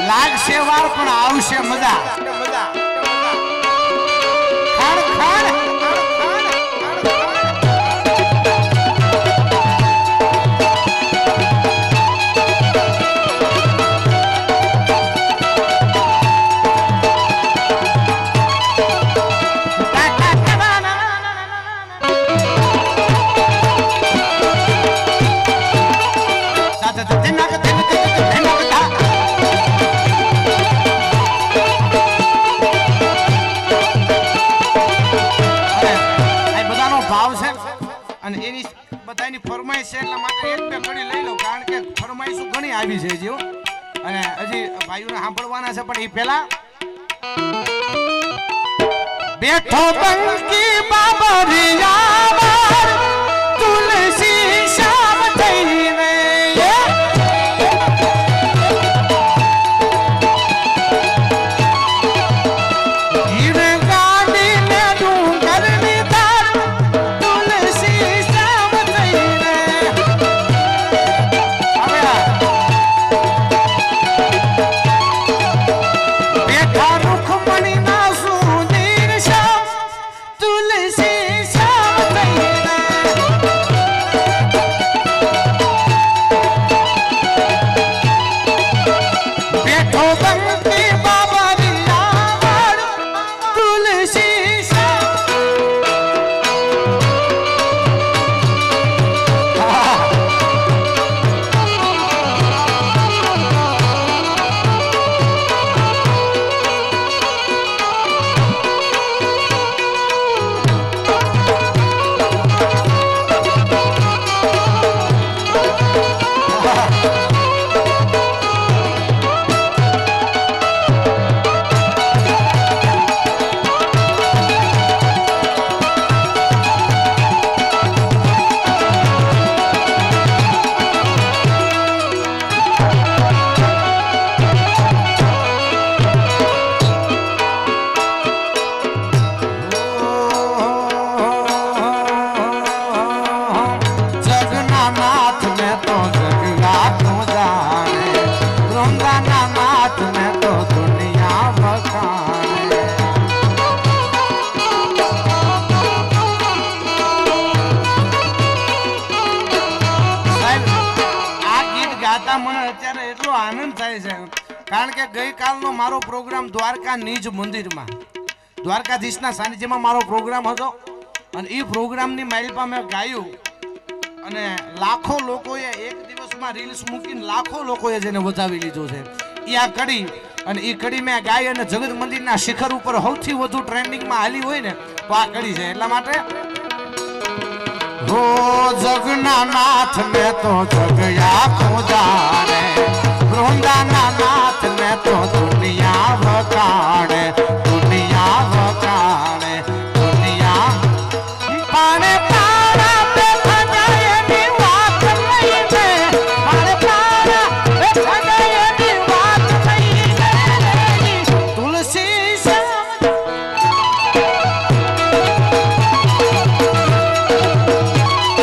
લાગશે વાર પણ આવશે મજા. ખાણ ખાણ ફરમાઈશ છે એટલા માટે એક બે ઘડી લઈ લો કારણ કે ફરમાઈશો ઘણી આવી છે જીઓ અને હજી ભાઈઓને સાંભળવાના છે પણ એ પહેલા બેઠો બંકી બાબરિયા તુલસી શ્યામ થઈને કારણ કે ગઈકાલનો મારો પ્રોગ્રામ દ્વારકા નિજ મંદિરમાં દ્વારકાધીશના સાનિધ્યમાં મારો પ્રોગ્રામ હતો અને એ પ્રોગ્રામની માઇલપા મેં ગાયું અને લાખો લોકોએ એક દિવસમાં રીલ્સ મૂકીને લાખો લોકોએ જેને વધાવી લીધો છે એ આ કડી અને એ કડી મેં ગાઈ અને જગત મંદિરના શિખર ઉપર સૌથી વધુ ટ્રેન્ડિંગમાં હાલી હોય ને તો આ કડી છે એટલા માટે હો જગના નાથ મેં તો જગયા ખોજાને વૃંદાના નાથ મેં તો દુનિયા વકાણે દુનિયા વકાણે દુનિયા પાણે પાણા બેઠા જાય એની વાત લઈને પાણે પાણા બેઠા જાય એની વાત લઈને તુલસી શ્યામ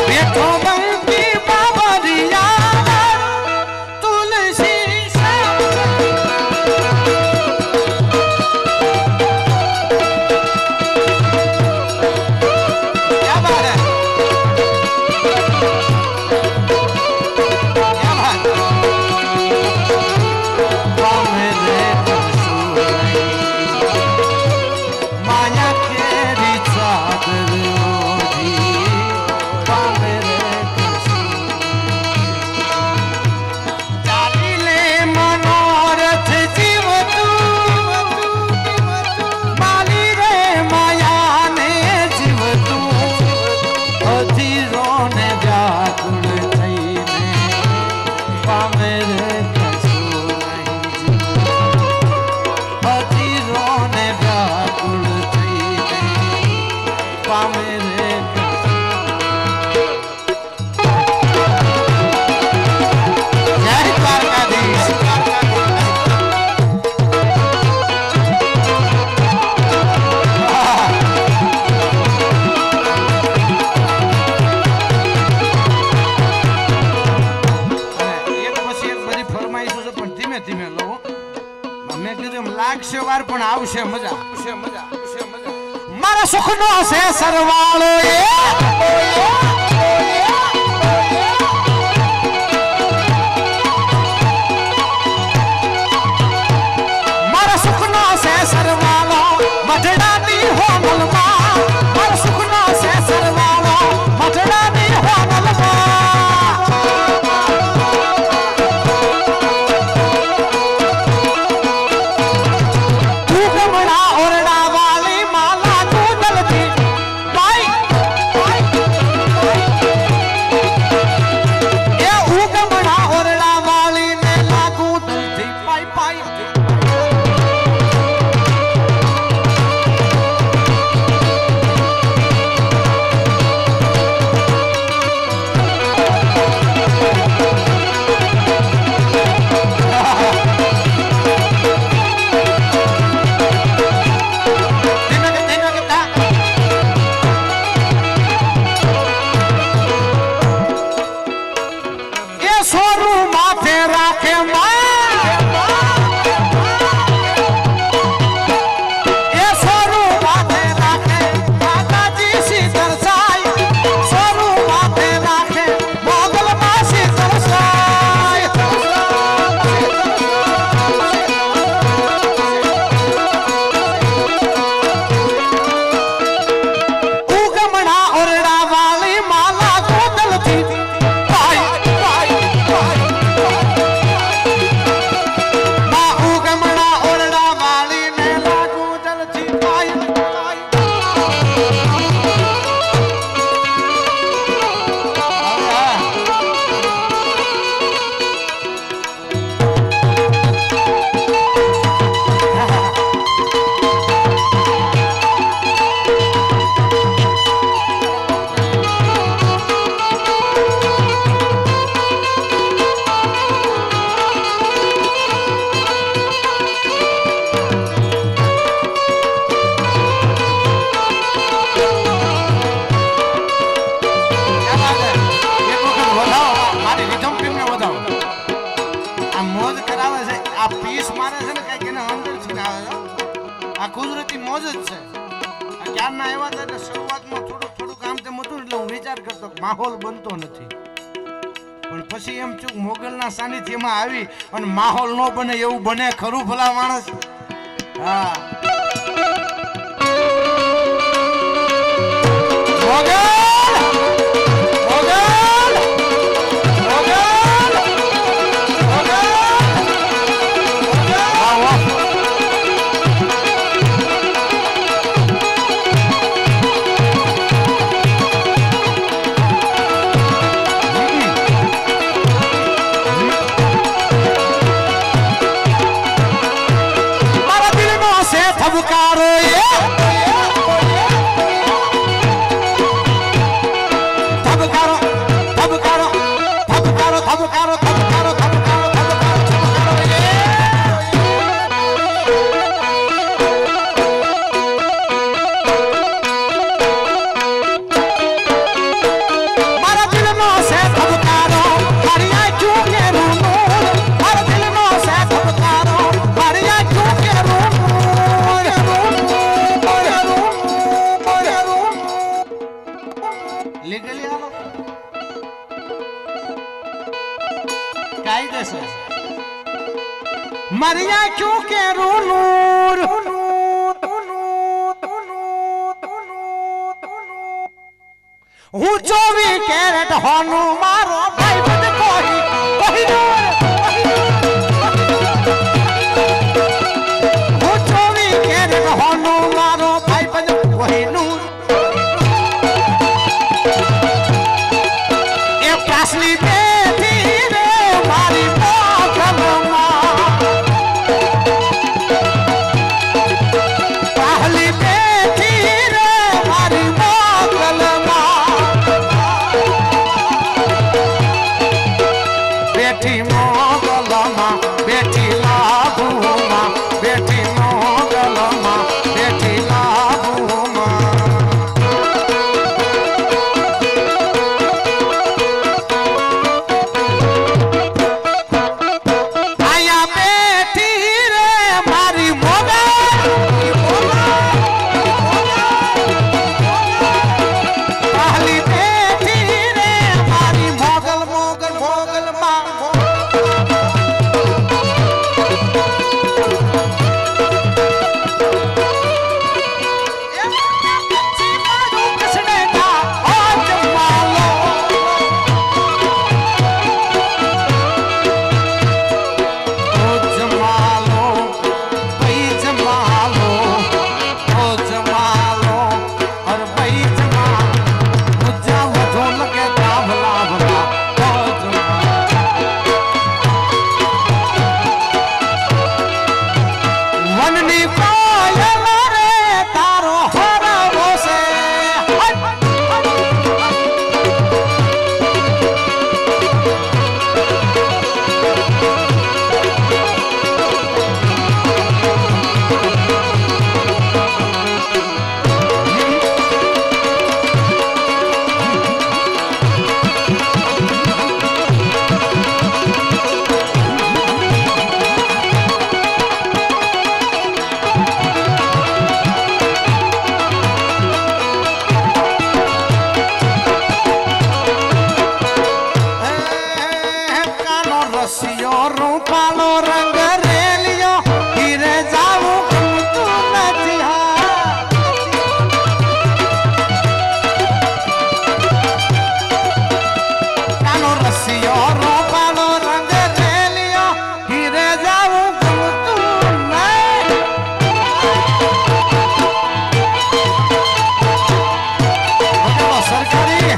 બેઠો બંકી બાબરિયા તુલસી મેં કીધું એમ લાગશે વાર પણ આવશે મજા મારા સુખનો છે સરવાળો મારા સુખનો છે સરવાળો મઢડાની હોમલમાં મારા સુખનો છે સરવાળો મઢડાની હોમલમાં કુદરતી મોજ જ છે ક્યારના એવા હતા એટલે શરૂઆતમાં થોડું કામ તેમ હતું એટલે હું વિચાર કરતો માહોલ બનતો નથી પણ પછી એમ ચૂક મોગલના સાનિધ્યમાં આવી અને માહોલ ન બને એવું બને ખરું ભલા માણસ હા મોગલ मरिया क्यों के रूनूर हूँ 24 कैरेट होनू मारो भाई बद कोही हूँ 24 कैरेट होनू मारो भाई बद कोही नूर ए प्यासली बेटी रे मारी Team જાવું ગમતું નહીં. સરકારી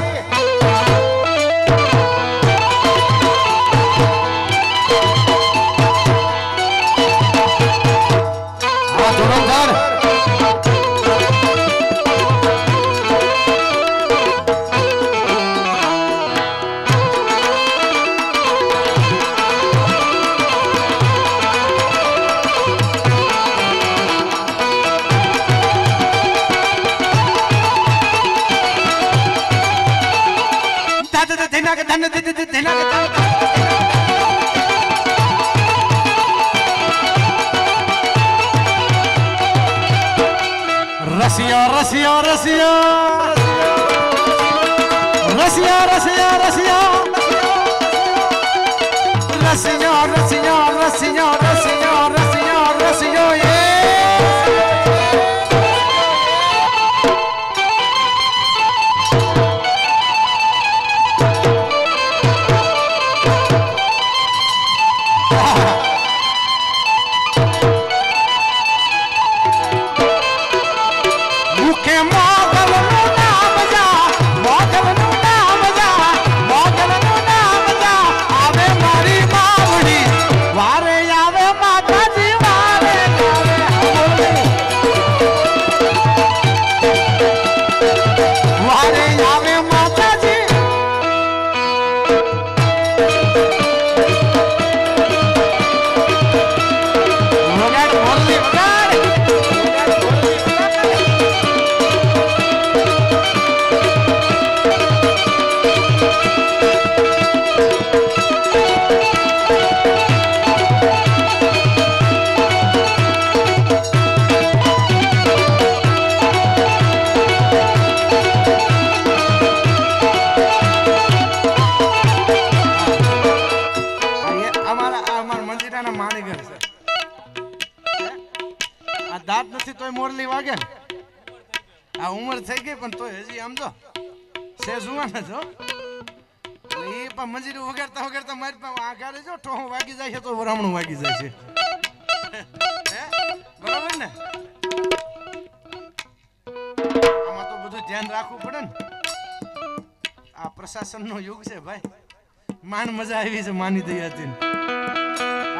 હા ધોરણધર રસિયો રસિયો રસિયો રસિયો રસિયો રસિયો રસિયો રસિયો રસિયો રસિયો રસિયો રસિયો દાંત નથી તોય મોરલી વાગે ને. આ ઉંમર થઈ ગઈ પણ તોય હજી આમ તો છે જુવાન જ હો. એ પણ મંજીરી વગાડતા વગાડતા મારી પાસે આઘાડે જો ઠોહો વાગી જાય છે તો વરામણું વાગી જાય છે. બરાબર ને? આમાં તો બધું ધ્યાન રાખવું પડે ને. આ પ્રશાસનનો યુગ છે ભાઈ. માન મજા આવી છે માની દયાથી.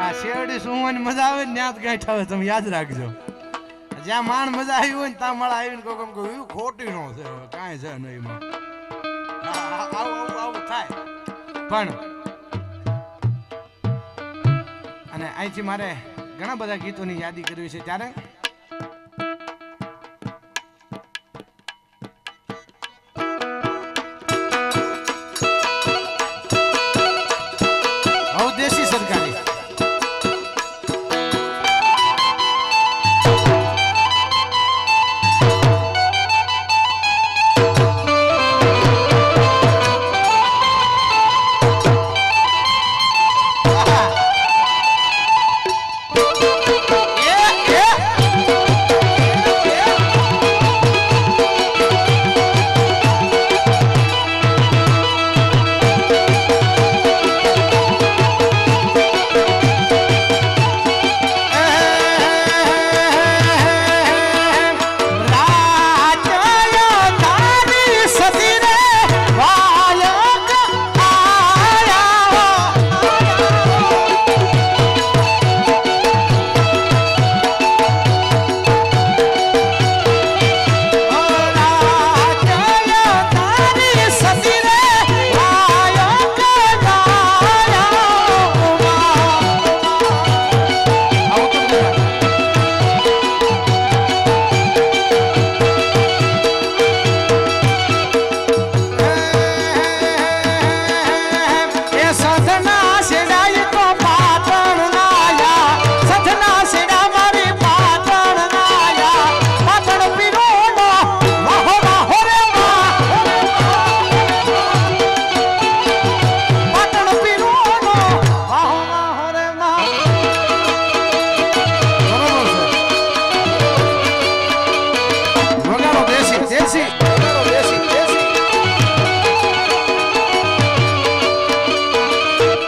આ શેરડી સુવાની મજા આવે ને ત્યાં જ ગાંઠ આવે, તમે યાદ રાખજો. જ્યાં માણ મજા આવી હોય ને ત્યાં મળા આવીને કોઈ કહ્યું ખોટી નો છે, કાંઈ છે નહીં એમાં. આવું થાય પણ. અને અહીંથી મારે ઘણા બધા ગીતોની યાદી કરવી છે ત્યારે